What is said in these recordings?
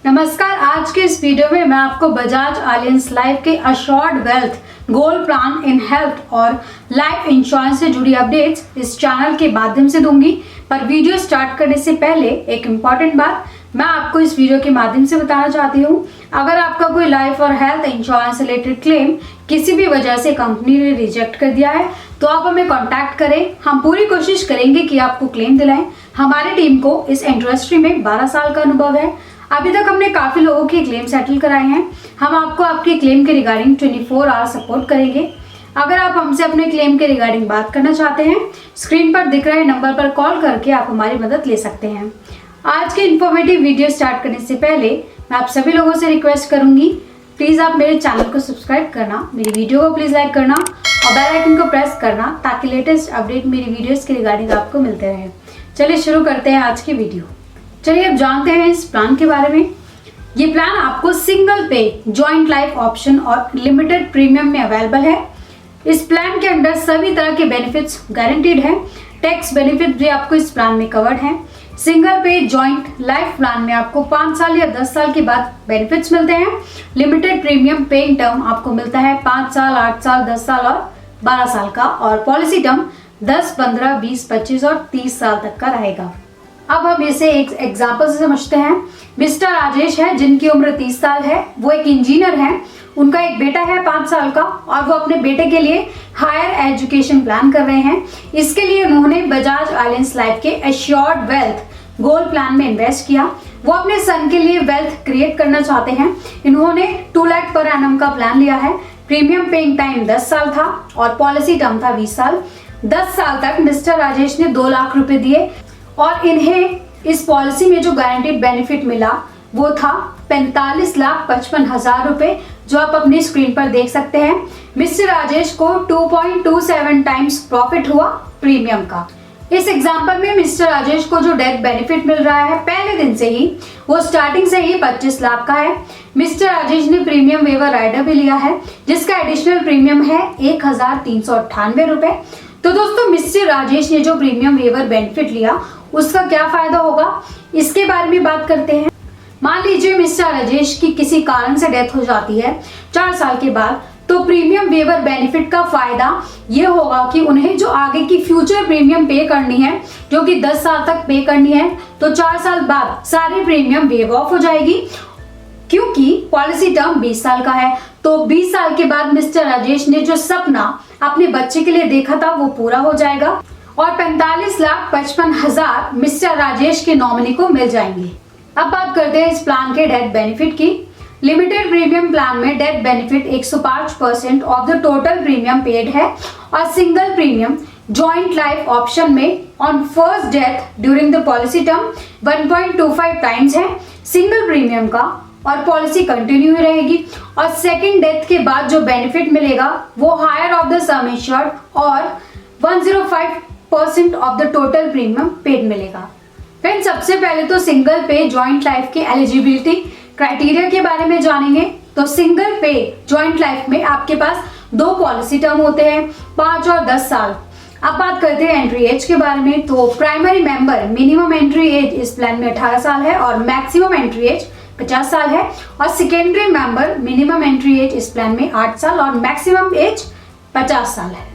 नमस्कार। आज के इस वीडियो में मैं आपको बजाज एलियंस लाइफ के assured wealth gold plan in health और लाइफ इंश्योरेंस से जुड़ी अपडेट्स इस चैनल के माध्यम से दूंगी। पर वीडियो स्टार्ट करने से पहले एक इम्पॉर्टेंट बात मैं आपको इस वीडियो के माध्यम से बताना चाहती हूँ। अगर आपका कोई लाइफ और हेल्थ इंश्योरेंस रिलेटेड क्लेम किसी भी वजह से कंपनी ने रिजेक्ट कर दिया है तो आप हमें कांटेक्ट करें। हम पूरी कोशिश करेंगे कि आपको क्लेम दिलाएं। हमारी टीम को इस इंडस्ट्री में 12 साल का अनुभव है। अभी तक हमने काफी लोगों के क्लेम सेटल कराए हैं। हम आपको आपके क्लेम के रिगार्डिंग 24 आवर सपोर्ट करेंगे। अगर आप हमसे अपने क्लेम के रिगार्डिंग बात करना चाहते हैं, स्क्रीन पर दिख रहे नंबर पर कॉल करके आप हमारी मदद ले सकते हैं। आज के इन्फॉर्मेटिव वीडियो स्टार्ट करने से पहले मैं आप सभी लोगों से रिक्वेस्ट करूंगी, प्लीज आप मेरे चैनल को सब्सक्राइब करना, मेरी वीडियो को प्लीज लाइक करना और बेल आइकन को प्रेस करना ताकि लेटेस्ट अपडेट मेरी वीडियोस के रिगार्डिंग आपको मिलते रहे। चलिए शुरू करते हैं आज की वीडियो। चलिए अब जानते हैं इस प्लान के बारे में। ये प्लान आपको सिंगल पे जॉइंट लाइफ ऑप्शन और लिमिटेड प्रीमियम में अवेलेबल है। इस प्लान के अंदर सभी तरह के बेनिफिट्स गारंटीड हैं। टैक्स बेनिफिट भी आपको इस प्लान में कवर्ड हैं। सिंगल पे जॉइंट लाइफ प्लान में आपको 5 साल या 10 साल के बाद बेनिफिट्स मिलते हैं। लिमिटेड प्रीमियम पेइंग टर्म आपको मिलता है 5 साल, 8 साल, 10 साल और 12 साल का, और पॉलिसी टर्म 10, 15, 20, 25 और 30 साल तक का रहेगा। अब हम इसे एक एग्जाम्पल से समझते हैं। मिस्टर राजेश है जिनकी उम्र 30 साल है। वो एक इंजीनियर हैं। उनका एक बेटा है 5 साल का और वो अपने बेटे के लिए हायर एजुकेशन प्लान कर रहे हैं। इसके लिए उन्होंने बजाज एलियंस लाइफ के एश्योर्ड वेल्थ गोल्ड प्लान में इन्वेस्ट किया। वो अपने सन के लिए वेल्थ क्रिएट करना चाहते हैं। इन्होंने 2 लाख पर एनम का प्लान लिया है। प्रीमियम पेइंग टाइम 10 साल था और पॉलिसी टर्म था 20 साल। 10 साल तक मिस्टर राजेश ने 2 लाख रुपए दिए और इन्हें इस पॉलिसी में जो गारंटीड बेनिफिट मिला वो था 45,55,000 रुपए, जो आप अपनी स्क्रीन पर देख सकते हैं। मिस्टर राजेश को 2.27 टाइम्स प्रॉफिट हुआ प्रीमियम का। इस एग्जाम्पल में मिस्टर राजेश को जो डेथ बेनिफिट मिल रहा है पहले दिन से ही, वो स्टार्टिंग से ही 25 लाख का है। मिस्टर राजेश ने प्रीमियम वेवर राइडर भी लिया है जिसका एडिशनल प्रीमियम है 1,398 रुपए। तो दोस्तों, मिस्टर राजेश ने जो प्रीमियम वेवर बेनिफिट लिया उसका क्या फायदा होगा, इसके बारे में बात करते हैं। मान लीजिए मिस्टर राजेश की किसी कारण से डेथ हो जाती है 4 साल के बाद, तो प्रीमियम वेवर बेनिफिट का फायदा ये होगा कि उन्हें जो आगे की फ्यूचर प्रीमियम पे करनी है, जो कि 10 साल तक पे करनी है, तो 4 साल बाद सारी प्रीमियम वेव ऑफ हो जाएगी। क्योंकि पॉलिसी टर्म 20 साल का है, तो 20 साल के बाद मिस्टर राजेश ने जो सपना अपने बच्चे के लिए देखा था वो पूरा हो जाएगा और 45,55,000 मिस्टर राजेश के नॉमिनी को मिल जाएंगे। अब बात करते हैं इस प्लान के डेथ बेनिफिट की। लिमिटेड प्रीमियम प्लान में death benefit 105% of the total premium paid है और single premium joint life option में on first death during the policy term 1.25 times है सिंगल प्रीमियम का, और पॉलिसी कंटिन्यू ही रहेगी। और सेकेंड डेथ के बाद जो बेनिफिट मिलेगा वो higher of the sum insured और 105% of the total premium paid मिलेगा। फ्रेंड्स, सबसे पहले तो सिंगल पे जॉइंट लाइफ के एलिजिबिलिटी क्राइटेरिया के बारे में जानेंगे। तो सिंगल पे जॉइंट लाइफ में आपके पास 2 पॉलिसी टर्म होते हैं, 5 और 10 साल। अब बात करते हैं एंट्री एज के बारे में। तो primary member minimum entry age इस प्लान में 18 साल है और मैक्सिमम एंट्री एज 50 साल है, और secondary member minimum entry age इस प्लान में 8 साल और मैक्सिमम एज 50 साल है।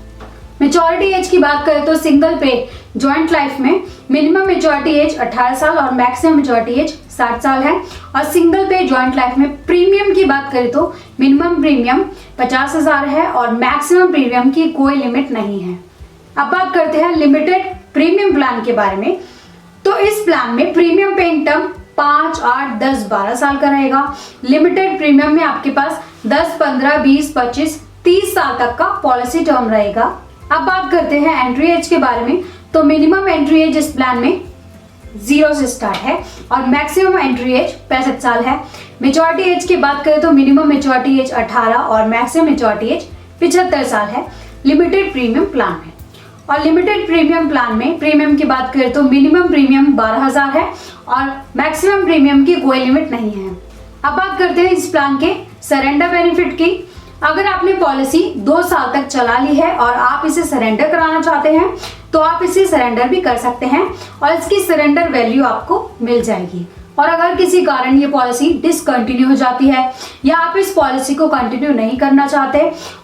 मेच्योरिटी एज की बात करें तो सिंगल पे जॉइंट लाइफ में मिनिमम मेच्योरिटी एज 18 साल और मैक्सिमम मेच्योरिटी एज 60 साल है, और सिंगल पे जॉइंट लाइफ में प्रीमियम की बात करें तो मिनिमम प्रीमियम 50,000 है और मैक्सिमम प्रीमियम की कोई लिमिट नहीं है। अब बात करते हैं लिमिटेड प्रीमियम प्लान के बारे में। तो इस प्लान में प्रीमियम पेइंग टर्म 5, 8, 10, 12 साल का रहेगा। लिमिटेड प्रीमियम में आपके पास 10, 15, 20, 25, 30 साल तक का पॉलिसी टर्म रहेगा। अब बात करते हैं एंट्री एज के बारे में। तो मिनिमम एंट्री एज इस प्लान में 0 से स्टार्ट है और मैक्सिमम एंट्री एज 65 साल है। मेच्योरिटी एज की बात करें तो मिनिमम मेच्योरिटी एज 18 और मैक्सिमम मेच्योरिटी एज 75 साल है लिमिटेड प्रीमियम प्लान में। और लिमिटेड प्रीमियम प्लान में प्रीमियम की बात करें तो मिनिमम प्रीमियम 12,000 है और मैक्सिमम प्रीमियम की कोई लिमिट नहीं है। अब बात करते हैं इस प्लान के सरेंडर बेनिफिट की। अगर आपने पॉलिसी 2 साल तक चला ली है और आप इसे सरेंडर कराना चाहते हैं तो आप इसे सरेंडर भी कर सकते हैं और इसकी सरेंडर वैल्यू आपको मिल जाएगी। और अगर किसी कारण ये पॉलिसी डिसकंटिन्यू हो जाती है या आप इस पॉलिसी को कंटिन्यू नहीं करना चाहते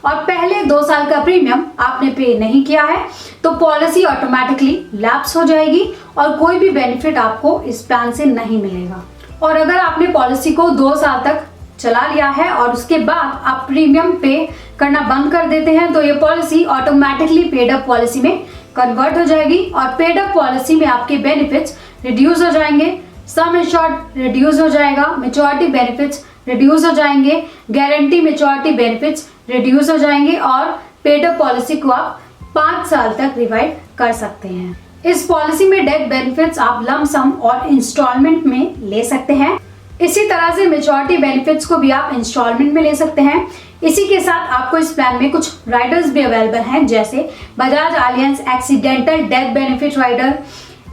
और पहले 2 साल का प्रीमियम आपने पे नहीं किया है तो पॉलिसी ऑटोमेटिकली लैप्स हो जाएगी और कोई भी बेनिफिट आपको इस प्लान से नहीं मिलेगा। और अगर आपने पॉलिसी को 2 साल तक चला लिया है और उसके बाद आप प्रीमियम पे करना बंद कर देते हैं तो ये policy automatically paid up policy में कन्वर्ट हो जाएगी और पेड अप पॉलिसी में आपके बेनिफिट्स रिड्यूस हो जाएंगे, सम एश्योर्ड रिड्यूस हो जाएगा, मैच्योरिटी बेनिफिट्स रिड्यूस हो जाएंगे, गारंटी मैच्योरिटी बेनिफिट्स रिड्यूस हो जाएंगे और पेड अप पॉलिसी को आप 5 साल तक रिवाइड कर सकते हैं। इस पॉलिसी में डेथ बेनिफिट्स आप लम सम और इंस्टॉलमेंट में ले सकते हैं। इसी तरह से मैच्योरिटी बेनिफिट्स को भी आप इंस्टॉलमेंट में ले सकते हैं। इसी के साथ आपको इस प्लान में कुछ राइडर्स भी अवेलेबल हैं जैसे Bajaj Allianz accidental death benefit rider,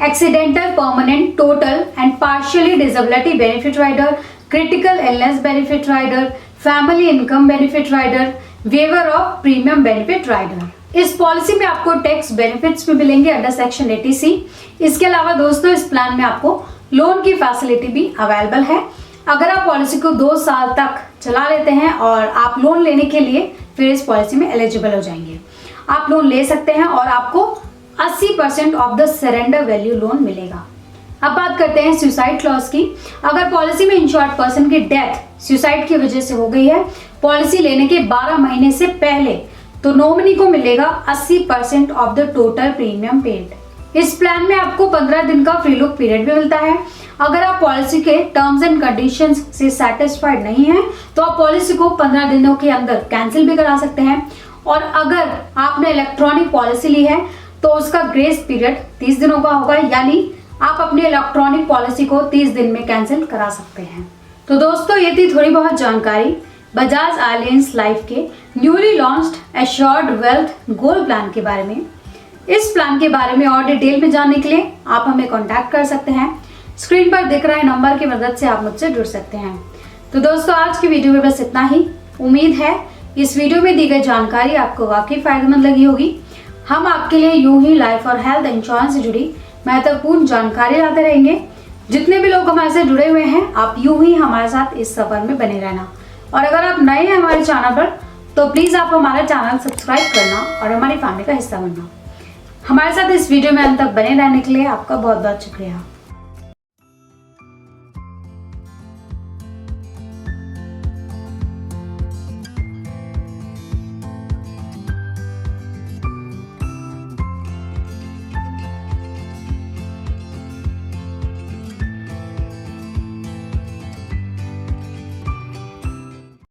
accidental permanent total and partially disability benefit rider, critical illness benefit rider, family income benefit rider, waiver of premium benefit rider. इस पॉलिसी में आपको टैक्स बेनिफिट्स भी मिलेंगे under section 80C। इसके अलावा दोस्तों इस plan में आपको लोन की फैसिलिटी भी अवेलेबल है। अगर आप पॉलिसी को 2 साल तक चला लेते हैं और आप लोन लेने के लिए फिर इस पॉलिसी में एलिजिबल हो जाएंगे, आप लोन ले सकते हैं और आपको 80% of the surrender value loan मिलेगा। अब बात करते हैं सुसाइड क्लॉज की। अगर पॉलिसी में इंश्योर्ड पर्सन की डेथ सुसाइड की वजह से हो गई है पॉलिसी लेने के 12 महीने से पहले तो नॉमिनी को मिलेगा 80% of the total premium paid. इस प्लान में आपको 15 दिन का फ्री लुक पीरियड भी मिलता है। अगर आप पॉलिसी के टर्म्स एंड कंडीशंस से सेटिस्फाइड नहीं हैं तो आप पॉलिसी को 15 दिनों के अंदर कैंसिल भी करा सकते हैं और अगर आपने इलेक्ट्रॉनिक पॉलिसी ली है तो उसका ग्रेस पीरियड 30 दिनों का होगा, यानी आप अपनी इलेक्ट्रॉनिक पॉलिसी को 30 दिन में कैंसिल करा सकते हैं। तो दोस्तों ये थी थोड़ी बहुत जानकारी बजाज एलियंस लाइफ के newly launched assured wealth gold plan के बारे में। इस प्लान के बारे में और डिटेल में जानने के लिए आप हमें कॉन्टैक्ट कर सकते हैं। स्क्रीन पर दिख रहे नंबर की मदद से आप मुझसे जुड़ सकते हैं। तो दोस्तों आज की वीडियो में बस इतना ही। उम्मीद है इस वीडियो में दी गई जानकारी आपको वाकई फायदेमंद लगी होगी। हम आपके लिए यूं ही लाइफ और हेल्थ इंश्योरेंस से जुड़ी महत्वपूर्ण जानकारी लाते रहेंगे। जितने भी लोग हमारे से जुड़े हुए हैं आप यूं ही हमारे साथ इस सफर में बने रहना। और अगर आप नए हैं हमारे चैनल पर तो प्लीज आप हमारा चैनल सब्सक्राइब करना और हमारी फैमिली का हिस्सा बनना। हमारे साथ इस वीडियो में अंत तक बने रहने के लिए आपका बहुत बहुत शुक्रिया।